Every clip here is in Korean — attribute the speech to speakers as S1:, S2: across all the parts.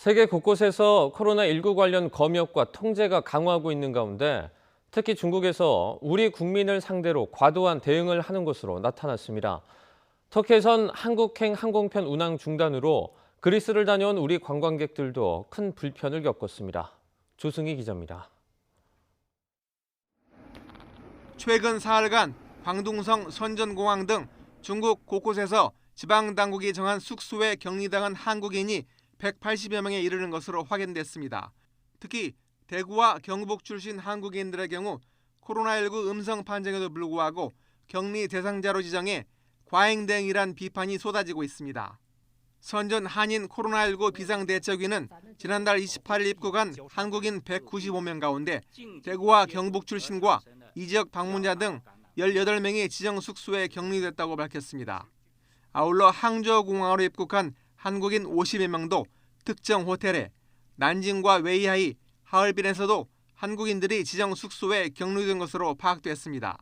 S1: 세계 곳곳에서 코로나19 관련 검역과 통제가 강화하고 있는 가운데 특히 중국에서 우리 국민을 상대로 과도한 대응을 하는 것으로 나타났습니다. 터키에선 한국행 항공편 운항 중단으로 그리스를 다녀온 우리 관광객들도 큰 불편을 겪었습니다. 조승희 기자입니다.
S2: 최근 사흘간 광둥성, 선전공항 등 중국 곳곳에서 지방당국이 정한 숙소에 격리당한 한국인이 180여 명에 이르는 것으로 확인됐습니다. 특히 대구와 경북 출신 한국인들의 경우 코로나19 음성 판정에도 불구하고 격리 대상자로 지정해 과잉대응이란 비판이 쏟아지고 있습니다. 선전 한인 코로나19 비상대책위는 지난달 28일 입국한 한국인 195명 가운데 대구와 경북 출신과 이 지역 방문자 등 18명이 지정 숙소에 격리됐다고 밝혔습니다. 아울러 항저우공항으로 입국한 한국인 50여 명도 특정 호텔에, 난징과 웨이하이, 하얼빈에서도 한국인들이 지정 숙소에 격리된 것으로 파악됐습니다.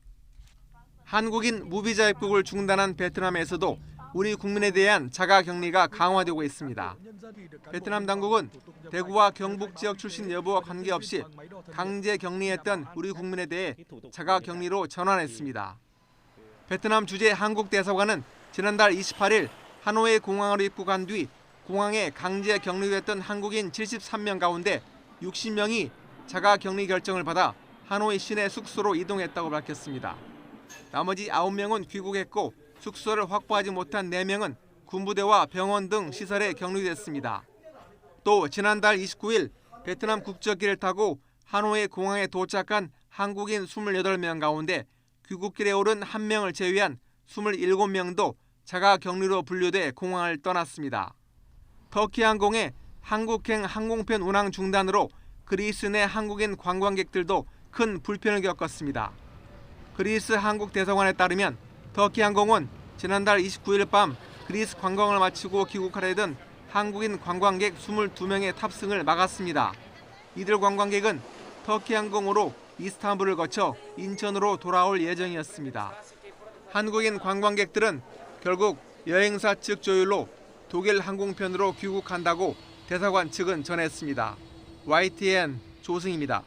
S2: 한국인 무비자 입국을 중단한 베트남에서도 우리 국민에 대한 자가격리가 강화되고 있습니다. 베트남 당국은 대구와 경북 지역 출신 여부와 관계없이 강제 격리했던 우리 국민에 대해 자가격리로 전환했습니다. 베트남 주재 한국 대사관은 지난달 28일 하노이 공항으로 입국한 뒤 공항에 강제 격리됐던 한국인 73명 가운데 60명이 자가격리 결정을 받아 하노이 시내 숙소로 이동했다고 밝혔습니다. 나머지 9명은 귀국했고 숙소를 확보하지 못한 4명은 군부대와 병원 등 시설에 격리됐습니다. 또 지난달 29일 베트남 국적기를 타고 하노이 공항에 도착한 한국인 28명 가운데 귀국길에 오른 1명을 제외한 27명도 자가격리로 분류돼 공항을 떠났습니다. 터키 항공의 한국행 항공편 운항 중단으로 그리스 내 한국인 관광객들도 큰 불편을 겪었습니다. 그리스 한국 대사관에 따르면 터키 항공은 지난달 29일 밤 그리스 관광을 마치고 귀국하려던 한국인 관광객 22명의 탑승을 막았습니다. 이들 관광객은 터키 항공으로 이스탄불을 거쳐 인천으로 돌아올 예정이었습니다. 한국인 관광객들은 결국 여행사 측 조율로 독일 항공편으로 귀국한다고 대사관 측은 전했습니다. YTN 조승입니다.